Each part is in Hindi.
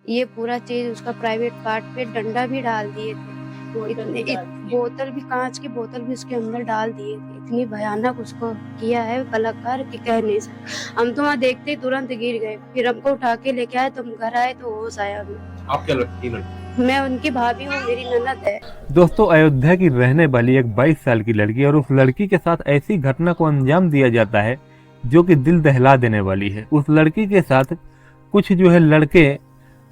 ये पूरा चीज़ उसका प्राइवेट पार्ट पे डंडा भी डाल दिए थे। बोतल भी काँच की बोतल भी उसके अंदर डाल दिए थे। इतनी भयानक उसको किया है बलात्कार कि कह नहीं सकते। हम तो वहाँ देखते ही तुरंत गिर गए। फिर हमको उठा के लेके आए तो हम घर आए तो होश आया हमें। आप क्या लगती है लड़की? मैं उनकी भाभी हूँ, मेरी ननद है। दोस्तों, अयोध्या की रहने वाली एक 22 साल की लड़की और उस लड़की के साथ ऐसी घटना को अंजाम दिया जाता है जो कि दिल दहला देने वाली है। उस लड़की के साथ कुछ जो है लड़के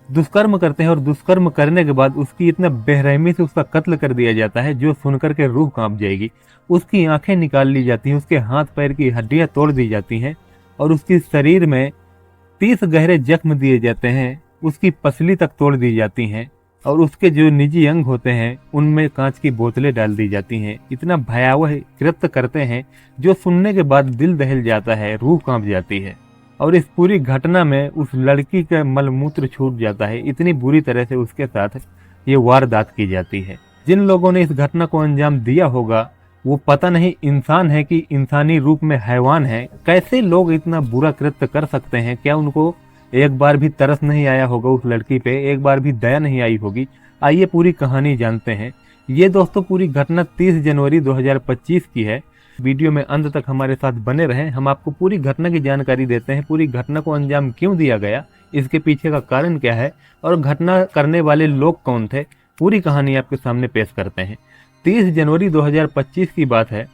दुष्कर्म करते हैं और दुष्कर्म करने के बाद उसकी इतना बेरहमी से उसका कत्ल कर दिया जाता है जो सुनकर के रूह कांप जाएगी। उसकी आंखें निकाल ली जाती हैं, उसके हाथ पैर की हड्डियां तोड़ दी जाती हैं और उसके शरीर में 30 गहरे जख्म दिए जाते हैं। उसकी पसली तक तोड़ दी जाती हैं और उसके जो निजी अंग होते हैं उनमें कांच की बोतलें डाल दी जाती हैं। इतना भयावह कृत्य करते हैं जो सुनने के बाद दिल दहल जाता है, रूह कांप जाती है। और इस पूरी घटना में उस लड़की का मलमूत्र छूट जाता है। इतनी बुरी तरह से उसके साथ ये वारदात की जाती है। जिन लोगों ने इस घटना को अंजाम दिया होगा वो पता नहीं इंसान है कि इंसानी रूप में हैवान है। कैसे लोग इतना बुरा कृत्य कर सकते हैं? क्या उनको एक बार भी तरस नहीं आया होगा उस लड़की पे? एक बार भी दया नहीं आई होगी? आइए पूरी कहानी जानते हैं। ये दोस्तों पूरी घटना 30 जनवरी 2025 की है। वीडियो में अंत तक हमारे साथ बने रहें। हम आपको पूरी घटना की जानकारी देते हैं। पूरी घटना को अंजाम क्यों दिया गया, इसके पीछे का कारण क्या है और घटना करने वाले लोग कौन थे, पूरी कहानी आपके सामने पेश करते हैं। 30 जनवरी 2025 की बात है।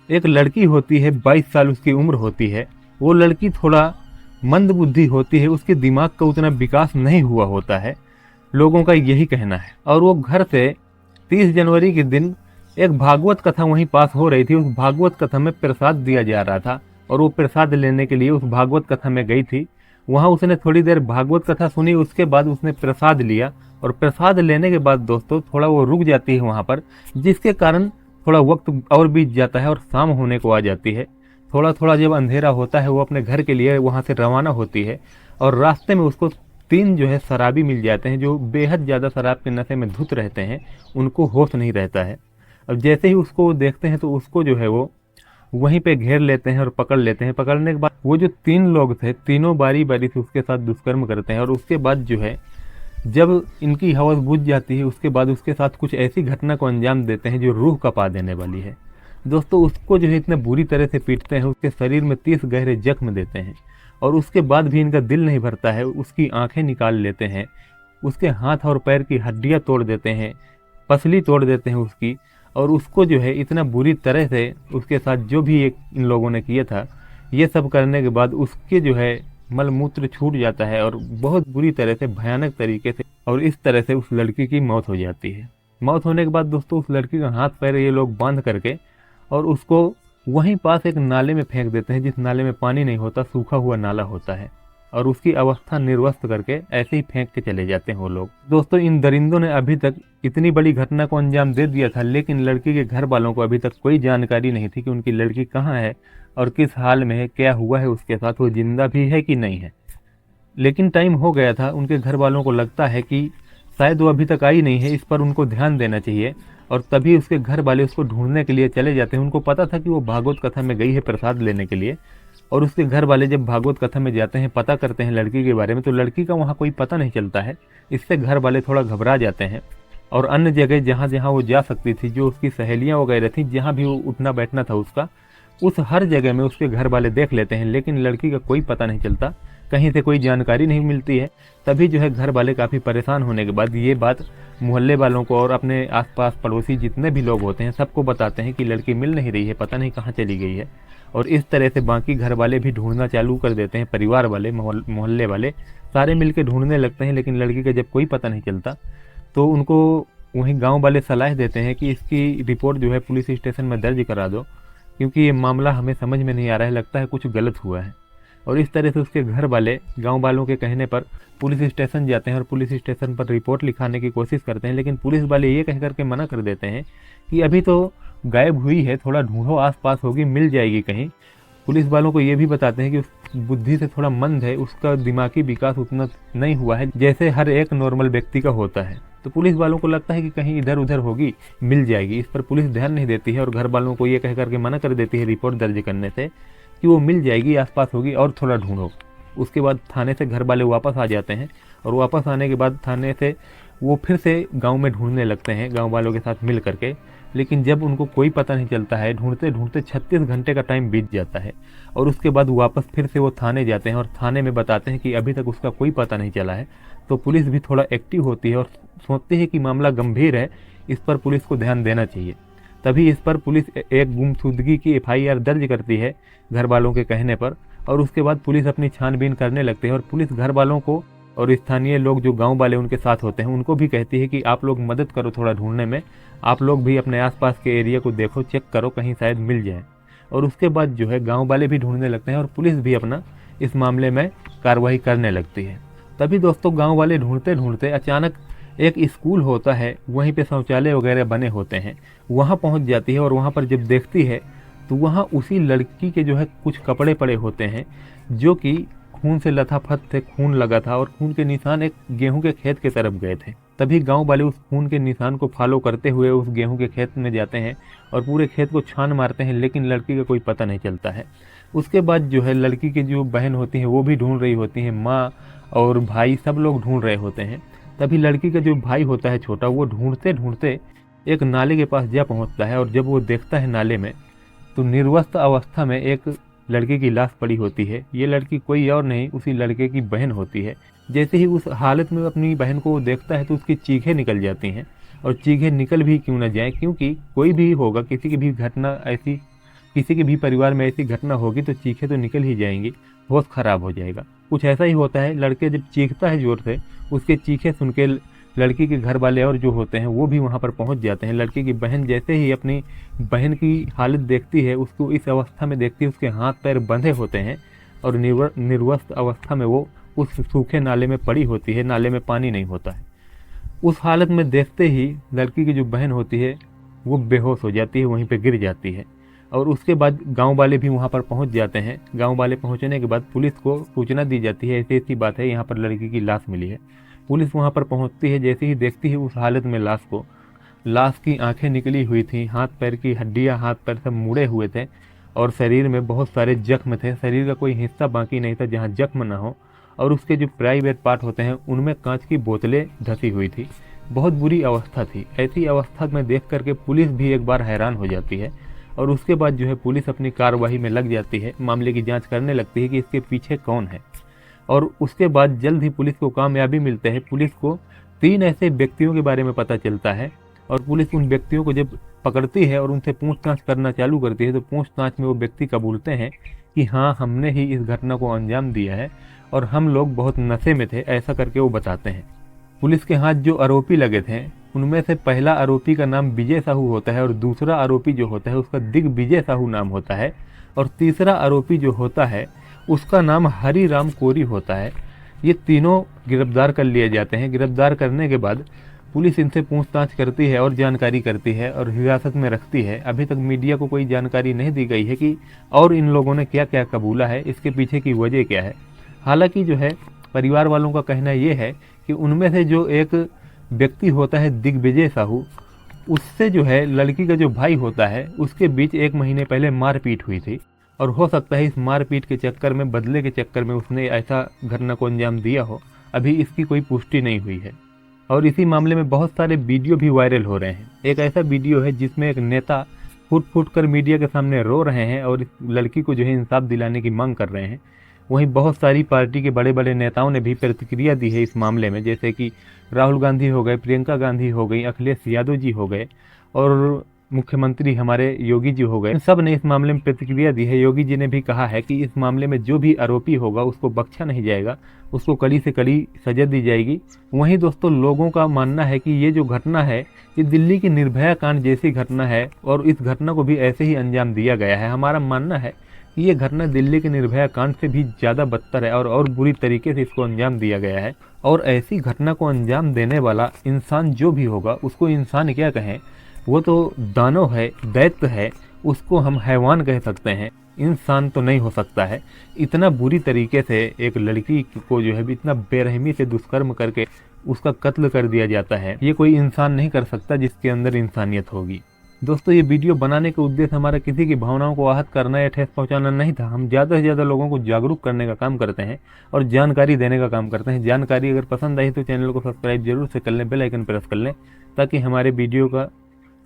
एक लड़की होती है, 22 साल उसकी उम्र होती है। वो लड़की थोड़ा मंद बुद्धि होती है, उसके दिमाग का उतना विकास नहीं हुआ होता है, लोगों का यही कहना है। और वो घर से 30 जनवरी के दिन एक भागवत कथा वहीं पास हो रही थी। उस भागवत कथा में प्रसाद दिया जा रहा था और वो प्रसाद लेने के लिए उस भागवत कथा में गई थी। वहां उसने थोड़ी देर भागवत कथा सुनी, उसके बाद उसने प्रसाद लिया और प्रसाद लेने के बाद दोस्तों थोड़ा वो रुक जाती है वहां पर, जिसके कारण थोड़ा वक्त और बीत जाता है और शाम होने को आ जाती है। थोड़ा थोड़ा जब अंधेरा होता है वो अपने घर के लिए वहां से रवाना होती है और रास्ते में उसको 3 जो है शराबी मिल जाते हैं जो बेहद ज़्यादा शराब के नशे में धुत रहते हैं। उनको होश नहीं रहता है। अब जैसे ही उसको देखते हैं तो उसको जो है वो वहीं पे घेर लेते हैं और पकड़ लेते हैं। पकड़ने के बाद वो जो 3 लोग थे, तीनों बारी बारी से उसके साथ दुष्कर्म करते हैं और उसके बाद जो है जब इनकी हवस बुझ जाती है उसके बाद उसके साथ कुछ ऐसी घटना को अंजाम देते हैं जो रूह कपा देने वाली है। दोस्तों उसको जो है इतने बुरी तरह से पीटते हैं, उसके शरीर में 30 गहरे जख्म देते हैं और उसके बाद भी इनका दिल नहीं भरता है। उसकी आंखें निकाल लेते हैं, उसके हाथ और पैर की हड्डियां तोड़ देते हैं, पसली तोड़ देते हैं उसकी। और उसको जो है इतना बुरी तरह से उसके साथ जो भी एक इन लोगों ने किया था, ये सब करने के बाद उसके जो है मलमूत्र छूट जाता है और बहुत बुरी तरह से भयानक तरीके से और इस तरह से उस लड़की की मौत हो जाती है। मौत होने के बाद दोस्तों उस लड़की का हाथ पैर ये लोग बांध करके और उसको वहीं पास एक नाले में फेंक देते हैं, जिस नाले में पानी नहीं होता, सूखा हुआ नाला होता है, और उसकी अवस्था निर्वस्त करके ऐसे ही फेंक के चले जाते हैं वो लोग। दोस्तों इन दरिंदों ने अभी तक इतनी बड़ी घटना को अंजाम दे दिया था, लेकिन लड़की के घर वालों को अभी तक कोई जानकारी नहीं थी कि उनकी लड़की कहाँ है और किस हाल में है, क्या हुआ है उसके साथ, वो जिंदा भी है कि नहीं है। लेकिन टाइम हो गया था। उनके घर वालों को लगता है कि शायद वो अभी तक आई नहीं है, इस पर उनको ध्यान देना चाहिए, और तभी उसके घर वाले उसको ढूंढने के लिए चले जाते हैं। उनको पता था कि वो भागवत कथा में गई है प्रसाद लेने के लिए, और उसके घर वाले जब भागवत कथा में जाते हैं, पता करते हैं लड़की के बारे में, तो लड़की का वहाँ कोई पता नहीं चलता है। इससे घर वाले थोड़ा घबरा जाते हैं और अन्य जगह जहाँ जहाँ वो जा सकती थी, जो उसकी सहेलियाँ वगैरह थी, जहाँ भी वो उठना बैठना था उसका, उस हर जगह में उसके घर वाले देख लेते हैं, लेकिन लड़की का कोई पता नहीं चलता, कहीं से कोई जानकारी नहीं मिलती है। तभी जो है घर वाले काफ़ी परेशान होने के बाद ये बात मोहल्ले वालों को और अपने आसपास पड़ोसी जितने भी लोग होते हैं सबको बताते हैं कि लड़की मिल नहीं रही है, पता नहीं कहाँ चली गई है। और इस तरह से बाकी घर वाले भी ढूंढना चालू कर देते हैं, परिवार वाले, मोहल्ले वाले सारे मिलकर ढूंढने लगते हैं। लेकिन लड़की का जब कोई पता नहीं चलता तो उनको वहीं गाँव वाले सलाह देते हैं कि इसकी रिपोर्ट जो है पुलिस स्टेशन में दर्ज करा दो, क्योंकि ये मामला हमें समझ में नहीं आ रहा है, लगता है कुछ गलत हुआ है। और इस तरह से उसके घर वाले गांव वालों के कहने पर पुलिस स्टेशन जाते हैं और पुलिस स्टेशन पर रिपोर्ट लिखाने की कोशिश करते हैं, लेकिन पुलिस वाले ये कह करके मना कर देते हैं कि अभी तो गायब हुई है, थोड़ा ढूंढो, आसपास होगी, मिल जाएगी कहीं। पुलिस वालों को ये भी बताते हैं कि उस बुद्धि से थोड़ा मंद है, उसका दिमागी विकास उतना नहीं हुआ है जैसे हर एक नॉर्मल व्यक्ति का होता है। तो पुलिस वालों को लगता है कि कहीं इधर उधर होगी, मिल जाएगी। इस पर पुलिस ध्यान नहीं देती है और घर वालों को ये कह करके मना कर देती है रिपोर्ट दर्ज करने से कि वो मिल जाएगी, आसपास होगी और थोड़ा ढूंढो। उसके बाद थाने से घर वाले वापस आ जाते हैं और वापस आने के बाद थाने से वो फिर से गांव में ढूंढने लगते हैं गांव वालों के साथ मिल करके। लेकिन जब उनको कोई पता नहीं चलता है, ढूंढते ढूंढते 36 घंटे का टाइम बीत जाता है और उसके बाद वापस फिर से वो थाने जाते हैं और थाने में बताते हैं कि अभी तक उसका कोई पता नहीं चला है। तो पुलिस भी थोड़ा एक्टिव होती है और सोचती है कि मामला गंभीर है, इस पर पुलिस को ध्यान देना चाहिए। तभी इस पर पुलिस एक गुमशुदगी की FIR दर्ज करती है घर वालों के कहने पर, और उसके बाद पुलिस अपनी छानबीन करने लगती है और पुलिस घर वालों को और स्थानीय लोग जो गांव वाले उनके साथ होते हैं उनको भी कहती है कि आप लोग मदद करो थोड़ा ढूंढने में, आप लोग भी अपने आसपास के एरिया को देखो, चेक करो, कहीं शायद मिल जाए। और उसके बाद जो है गांव वाले भी ढूंढने लगते हैं और पुलिस भी अपना इस मामले में कार्रवाई करने लगती है। तभी दोस्तों गांव वाले ढूंढते ढूंढते अचानक एक स्कूल होता है, वहीं पे शौचालय वगैरह बने होते हैं, वहाँ पहुँच जाती है और वहाँ पर जब देखती है तो वहाँ उसी लड़की के जो है कुछ कपड़े पड़े होते हैं जो कि खून से लथापथ थे, खून लगा था और खून के निशान एक गेहूं के खेत के तरफ गए थे। तभी गांव वाले उस खून के निशान को फॉलो करते हुए उस गेहूं के खेत में जाते हैं और पूरे खेत को छान मारते हैं, लेकिन लड़की का कोई पता नहीं चलता है। उसके बाद जो है लड़की की जो बहन होती है वो भी ढूंढ रही होती है, माँ और भाई सब लोग ढूंढ रहे होते हैं। तभी लड़की का जो भाई होता है छोटा, वो ढूंढते ढूंढते एक नाले के पास जा पहुँचता है और जब वो देखता है नाले में तो निर्वस्त्र अवस्था में एक लड़के की लाश पड़ी होती है। ये लड़की कोई और नहीं, उसी लड़के की बहन होती है। जैसे ही उस हालत में अपनी बहन को देखता है तो उसकी चीखें निकल जाती हैं, और चीखें निकल भी क्यों न जाए, क्योंकि कोई भी होगा, किसी की भी घटना ऐसी, किसी के भी परिवार में ऐसी घटना होगी तो चीखें तो निकल ही जाएंगी, होश खराब हो जाएगा। कुछ ऐसा ही होता है, लड़के जब चीखता है जोर से, उसके चीखें सुन के लड़की के घर वाले और जो होते हैं वो भी वहाँ पर पहुँच जाते हैं। लड़की की बहन जैसे ही अपनी बहन की हालत देखती है, उसको इस अवस्था में देखती है, उसके हाथ पैर बंधे होते हैं और निर्वस्त्र अवस्था में वो उस सूखे नाले में पड़ी होती है, नाले में पानी नहीं होता है। उस हालत में देखते ही लड़की की जो बहन होती है वो बेहोश हो जाती है, वहीं पर गिर जाती है। और उसके बाद गांव वाले भी वहाँ पर पहुँच जाते हैं। गांव वाले पहुँचने के बाद पुलिस को सूचना दी जाती है, ऐसी ऐसी बात है, यहाँ पर लड़की की लाश मिली है। पुलिस वहाँ पर पहुँचती है, जैसे ही देखती है उस हालत में लाश को, लाश की आंखें निकली हुई थी, हाथ पैर की हड्डियाँ, हाथ पैर सब मुड़े हुए थे और शरीर में बहुत सारे जख्म थे। शरीर का कोई हिस्सा बाकी नहीं था जहाँ जख्म ना हो, और उसके जो प्राइवेट पार्ट होते हैं उनमें कांच की बोतलें धसी हुई थी। बहुत बुरी अवस्था थी। ऐसी अवस्था में देख करके पुलिस भी एक बार हैरान हो जाती है और उसके बाद जो है पुलिस अपनी कार्रवाई में लग जाती है, मामले की जाँच करने लगती है कि इसके पीछे कौन है। और उसके बाद जल्द ही पुलिस को कामयाबी मिलते हैं। पुलिस को 3 ऐसे व्यक्तियों के बारे में पता चलता है और पुलिस उन व्यक्तियों को जब पकड़ती है और उनसे पूछताछ करना चालू करती है तो पूछताछ में वो व्यक्ति कबूलते हैं कि हाँ, हमने ही इस घटना को अंजाम दिया है और हम लोग बहुत नशे में थे, ऐसा करके वो बताते हैं। पुलिस के हाथ जो आरोपी लगे थे उनमें से पहला आरोपी का नाम विजय साहू होता है और दूसरा आरोपी जो होता है उसका दिग्विजय साहू नाम होता है और तीसरा आरोपी जो होता है उसका नाम हरिराम कोरी होता है। ये तीनों गिरफ्तार कर लिए जाते हैं। गिरफ्तार करने के बाद पुलिस इनसे पूछताछ करती है और जानकारी करती है और हिरासत में रखती है। अभी तक मीडिया को कोई जानकारी नहीं दी गई है कि और इन लोगों ने क्या क्या कबूला है, इसके पीछे की वजह क्या है। हालांकि जो है परिवार वालों का कहना ये है कि उनमें से जो एक व्यक्ति होता है दिग्विजय साहू, उससे जो है लड़की का जो भाई होता है उसके बीच 1 महीने पहले मारपीट हुई थी और हो सकता है इस मारपीट के चक्कर में, बदले के चक्कर में उसने ऐसा घटना को अंजाम दिया हो। अभी इसकी कोई पुष्टि नहीं हुई है और इसी मामले में बहुत सारे वीडियो भी वायरल हो रहे हैं। एक ऐसा वीडियो है जिसमें एक नेता फुट फुट कर मीडिया के सामने रो रहे हैं और इस लड़की को जो है इंसाफ दिलाने की मांग कर रहे हैं। वहीं बहुत सारी पार्टी के बड़े बड़े नेताओं ने भी प्रतिक्रिया दी है इस मामले में, जैसे कि राहुल गांधी हो गए, प्रियंका गांधी हो गई, अखिलेश यादव जी हो गए और मुख्यमंत्री हमारे योगी जी हो गए। सब ने इस मामले में प्रतिक्रिया दी है। योगी जी ने भी कहा है कि इस मामले में जो भी आरोपी होगा उसको बख्शा नहीं जाएगा, उसको कड़ी से कड़ी सजा दी जाएगी। वहीं दोस्तों लोगों का मानना है कि ये जो घटना है ये दिल्ली की निर्भया कांड जैसी घटना है और इस घटना को भी ऐसे ही अंजाम दिया गया है। हमारा मानना है कि ये घटना दिल्ली के निर्भया कांड से भी ज़्यादा बदतर है और बुरी तरीके से इसको अंजाम दिया गया है। और ऐसी घटना को अंजाम देने वाला इंसान जो भी होगा उसको इंसान क्या कहें, वो तो दानव है, दैत्य है, उसको हम हैवान कह सकते हैं, इंसान तो नहीं हो सकता है। इतना बुरी तरीके से एक लड़की को जो है इतना बेरहमी से दुष्कर्म करके उसका कत्ल कर दिया जाता है, ये कोई इंसान नहीं कर सकता जिसके अंदर इंसानियत होगी। दोस्तों ये वीडियो बनाने का उद्देश्य हमारा किसी की भावनाओं को आहत करना या ठेस पहुंचाना नहीं था। हम ज़्यादा से ज़्यादा लोगों को जागरूक करने का काम करते हैं और जानकारी देने का काम करते हैं। जानकारी अगर पसंद आई तो चैनल को सब्सक्राइब जरूर से कर लें, बेल आइकन प्रेस कर लें ताकि हमारे वीडियो का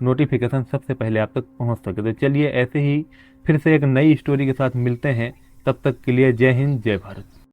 नोटिफिकेशन सबसे पहले आप तक पहुँच सके। तो चलिए ऐसे ही फिर से एक नई स्टोरी के साथ मिलते हैं, तब तक के लिए जय हिंद जय भारत।